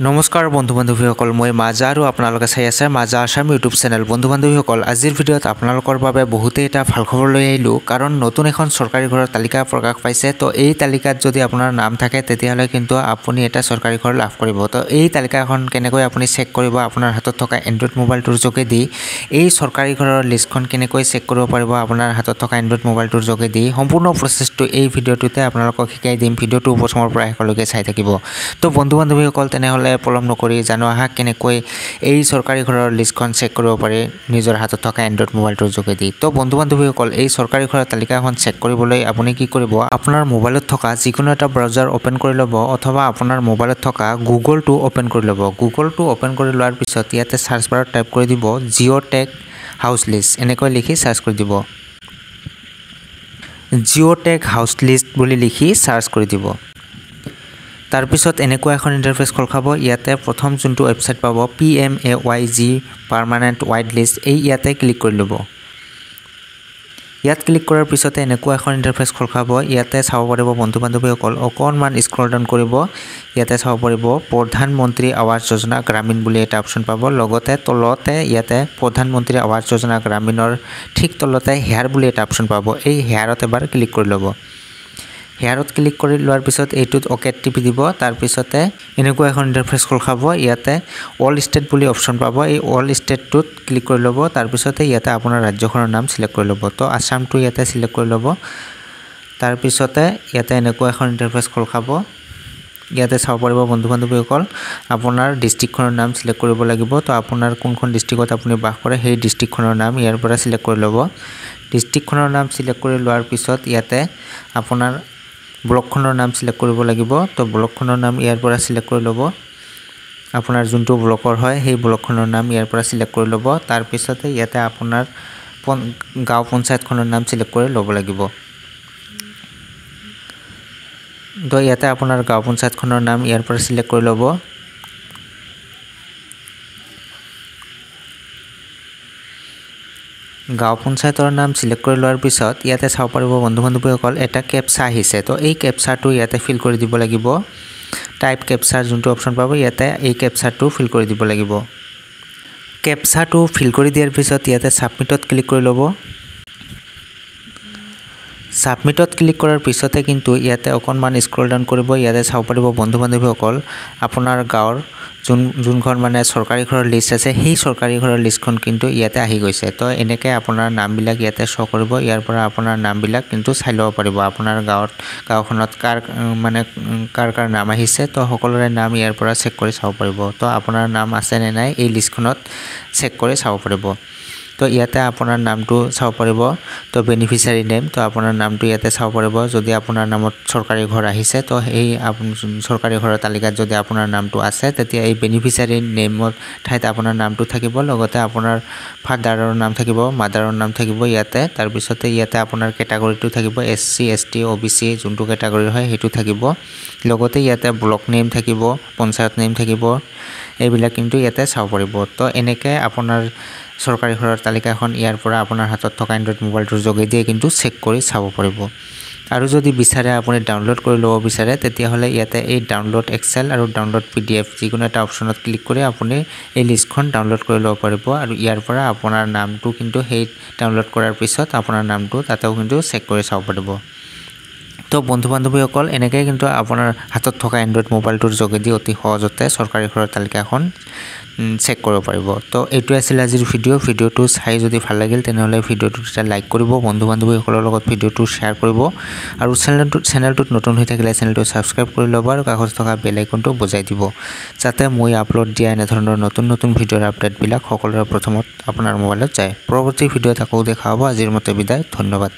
নমস্কাৰ বন্ধু বান্ধৱীসকল, মই মাজা আৰু আপোনালোকে চাই আছে মাজা আসাম ইউটিউব চেনেল। বন্ধু বান্ধৱীসকল, আজিৰ ভিডিঅ'ত আপোনালোকৰ বাবে বহুতেই এটা ভাল খবৰ লৈ আহিলোঁ, কাৰণ নতুন এখন চৰকাৰী ঘৰৰ তালিকা প্ৰকাশ পাইছে। তো এই তালিকাত যদি আপোনাৰ নাম থাকে তেতিয়াহ'লে কিন্তু আপুনি এটা চৰকাৰী ঘৰ লাভ কৰিব। তো এই তালিকাখন কেনেকৈ আপুনি চেক কৰিব, আপোনাৰ হাতত থকা এণ্ড্ৰইড মোবাইলটোৰ যোগেদি এই চৰকাৰী ঘৰৰ লিষ্টখন কেনেকৈ চেক কৰিব পাৰিব আপোনাৰ হাতত থকা এণ্ড্ৰইড মোবাইলটোৰ যোগেদি, সম্পূৰ্ণ প্ৰচেছটো এই ভিডিঅ'টোতে আপোনালোকক শিকাই দিম। ভিডিঅ'টো প্ৰথমৰ পৰা শেষলৈকে চাই থাকিব। তো বন্ধু বান্ধৱীসকল, তেনেহ'লে পলম নকৰি জানো আহক কেনেকৈ এই চৰকাৰী ঘৰৰ লিষ্টখন চেক কৰিব পাৰি নিজৰ হাতত থকা এণ্ড্ৰইড মোবাইলটোৰ যোগেদি। তো বন্ধু বান্ধৱীসকল, এই চৰকাৰী ঘৰৰ তালিকাখন চেক কৰিবলৈ আপুনি কি কৰিব, আপোনাৰ মোবাইলত থকা যিকোনো এটা ব্ৰাউজাৰ অ'পেন কৰি ল'ব, অথবা আপোনাৰ মোবাইলত থকা গুগলটো অ'পেন কৰি ল'ব। গুগলটো অ'পেন কৰি লোৱাৰ পিছত ইয়াতে চাৰ্চ বাৰত টাইপ কৰি দিব জিঅ'টেক হাউচ লিষ্ট, এনেকৈ লিখি চাৰ্চ কৰি দিব। জিঅ'টেক হাউচ লিষ্ট বুলি লিখি চাৰ্চ কৰি দিব। তাৰপিছত এনেকুৱা এখন ইণ্টাৰফেচ খোল খাব। ইয়াতে প্ৰথম যোনটো ৱেবছাইট পাব PMAYG পাৰ্মানেণ্ট ৱাইড লিষ্ট, এই ইয়াতে ক্লিক কৰি ল'ব। ইয়াত ক্লিক কৰাৰ পিছতে এনেকুৱা এখন ইণ্টাৰফেচ খোল খাব। ইয়াতে চাব পাৰিব বন্ধু বান্ধৱীসকল, অকণমান স্ক্ৰল ডাউন কৰিব। ইয়াতে চাব পাৰিব প্ৰধানমন্ত্ৰী আৱাস যোজনা গ্ৰামীণ বুলি এটা অপশ্যন পাব। লগতে তলতে ইয়াতে প্ৰধানমন্ত্ৰী আৱাস যোজনা গ্ৰামীণৰ ঠিক তলতে হেয়াৰ বুলি এটা অপশ্যন পাব। এই হেয়াৰত এবাৰ ক্লিক কৰি ল'ব। হেয়াৰত ক্লিক কৰি লোৱাৰ পিছত এইটোত অ'কে টিপি দিব। তাৰপিছতে এনেকুৱা এখন ইণ্টাৰফেচ খোল খাব। ইয়াতে অল ষ্টেট বুলি অপশ্যন পাব। এই অল ষ্টেটটোত ক্লিক কৰি ল'ব। তাৰপিছতে ইয়াতে আপোনাৰ ৰাজ্যখনৰ নাম চিলেক্ট কৰি ল'ব। তো আসামটো ইয়াতে চিলেক্ট কৰি ল'ব। তাৰপিছতে ইয়াতে এনেকুৱা এখন ইণ্টাৰফেচ খোল খাব। ইয়াতে চাব পাৰিব বন্ধু বান্ধৱীসকল, আপোনাৰ ডিষ্ট্ৰিক্টখনৰ নাম চিলেক্ট কৰিব লাগিব। তো আপোনাৰ কোনখন ডিষ্ট্ৰিক্টত আপুনি বাস কৰে সেই ডিষ্ট্ৰিক্টখনৰ নাম ইয়াৰ পৰা চিলেক্ট কৰি ল'ব। ডিষ্ট্ৰিক্টখনৰ নাম চিলেক্ট কৰি লোৱাৰ পিছত ইয়াতে আপোনাৰ ব্লকখনৰ নাম চিলেক্ট কৰিব লাগিব। তো ব্লকখনৰ নাম ইয়াৰ পৰা চিলেক্ট কৰি ল'ব। আপোনাৰ যোনটো ব্লকৰ হয় সেই ব্লকখনৰ নাম ইয়াৰ পৰা চিলেক্ট কৰি ল'ব। তাৰপিছতে ইয়াতে আপোনাৰ গাঁও পঞ্চায়তখনৰ নাম চিলেক্ট কৰি ল'ব লাগিব। তো ইয়াতে আপোনাৰ গাঁও পঞ্চায়তখনৰ নাম ইয়াৰ পৰা চিলেক্ট কৰি ল'ব। গাঁও পঞ্চায়তৰ নাম চিলেক্ট কৰি লোৱাৰ পিছত ইয়াতে চাব পাৰিব বন্ধু বান্ধৱীসকল, এটা কেপচা আহিছে। তো এই কেপচাটো ইয়াতে ফিল কৰি দিব লাগিব। টাইপ কেপচাৰ যোনটো অপশ্যন পাব, ইয়াতে এই কেপচাটো ফিল কৰি দিব লাগিব। কেপচাটো ফিল কৰি দিয়াৰ পিছত ইয়াতে ছাবমিটত ক্লিক কৰি ল'ব। ছাবমিটত ক্লিক কৰাৰ পিছতে কিন্তু ইয়াতে অকণমান স্ক্ৰল ডাউন কৰিব। ইয়াতে চাব পাৰিব বন্ধু বান্ধৱীসকল, আপোনাৰ গাঁৱৰ যোনখন মানে চৰকাৰী ঘৰৰ লিষ্ট আছে সেই চৰকাৰী ঘৰৰ লিষ্টখন কিন্তু ইয়াতে আহি গৈছে। তো এনেকৈ আপোনাৰ নামবিলাক ইয়াতে শ্ব' কৰিব। ইয়াৰ পৰা আপোনাৰ নামবিলাক কিন্তু চাই ল'ব পাৰিব, আপোনাৰ গাঁওখনত কাৰ নাম আহিছে। তো সকলোৰে নাম ইয়াৰ পৰা চেক কৰি চাব পাৰিব। তো আপোনাৰ নাম আছে নে নাই এই লিষ্টখনত চেক কৰি চাব পাৰিব। তো ইয়াতে আপোনাৰ নামটো চাব পাৰিব। তো বেনিফিচিয়াৰী নেম, তো আপোনাৰ নামটো ইয়াতে চাব পাৰিব। যদি আপোনাৰ নামত চৰকাৰী ঘৰ আহিছে, তো সেই চৰকাৰী ঘৰৰ তালিকাত যদি আপোনাৰ নামটো আছে, তেতিয়া এই বেনিফিচিয়াৰী নেমৰ ঠাইত আপোনাৰ নামটো থাকিব। লগতে আপোনাৰ ফাদাৰৰ নাম থাকিব, মাদাৰৰ নাম থাকিব ইয়াতে। তাৰপিছতে ইয়াতে আপোনাৰ কেটাগৰীটো থাকিব, SC ST OBC যোনটো কেটাগৰীৰ হয় সেইটো থাকিব। লগতে ইয়াতে ব্লক নেম থাকিব, পঞ্চায়ত নেম থাকিব, এইবিলাক কিন্তু ইয়াতে চাব পাৰিব। তো এনেকৈ আপোনাৰ চৰকাৰী ঘৰৰ তালিকাখন ইয়াৰ পৰা আপোনাৰ হাতত থকা এণ্ড্ৰইড মোবাইলটোৰ যোগেদিয়ে কিন্তু চেক কৰি চাব পাৰিব। আৰু যদি বিচাৰে আপুনি ডাউনলোড কৰি ল'ব বিচাৰে, তেতিয়াহ'লে ইয়াতে এই ডাউনলোড এক্সেল আৰু ডাউনলোড PDF যিকোনো এটা অপশ্যনত ক্লিক কৰি আপুনি এই লিষ্টখন ডাউনলোড কৰি ল'ব পাৰিব। আৰু ইয়াৰ পৰা আপোনাৰ নামটো কিন্তু সেই ডাউনলোড কৰাৰ পিছত আপোনাৰ নামটো তাতেও কিন্তু চেক কৰি চাব পাৰিব। তো বন্ধু বান্ধৱীসকল, এনেকৈ কিন্তু আপোনাৰ হাতত থকা এণ্ড্ৰইড মোবাইলটোৰ যোগেদি অতি সহজতে চৰকাৰী ঘৰৰ তালিকাখন চেক কৰিব পাৰিব। তো এইটোৱে আছিল আজিৰ ভিডিঅ'টো চাই যদি ভাল লাগিল তেনেহ'লে ভিডিঅ'টোত এটা লাইক কৰিব, বন্ধু বান্ধৱীসকলৰ লগত ভিডিঅ'টো শ্বেয়াৰ কৰিব, আৰু চেনেলটোত নতুন হৈ থাকিলে চেনেলটো ছাবস্ক্ৰাইব কৰি ল'ব আৰু কাষত থকা বেল আইকনটো বজাই দিব, যাতে মই আপলোড দিয়া এনেধৰণৰ নতুন ভিডিঅ'ৰ আপডেটবিলাক সকলোৰে প্ৰথমত আপোনাৰ মোবাইলত যায়। পৰৱৰ্তী ভিডিঅ'ত আকৌ দেখা হ'ব। আজিৰ মতে বিদায়, ধন্যবাদ।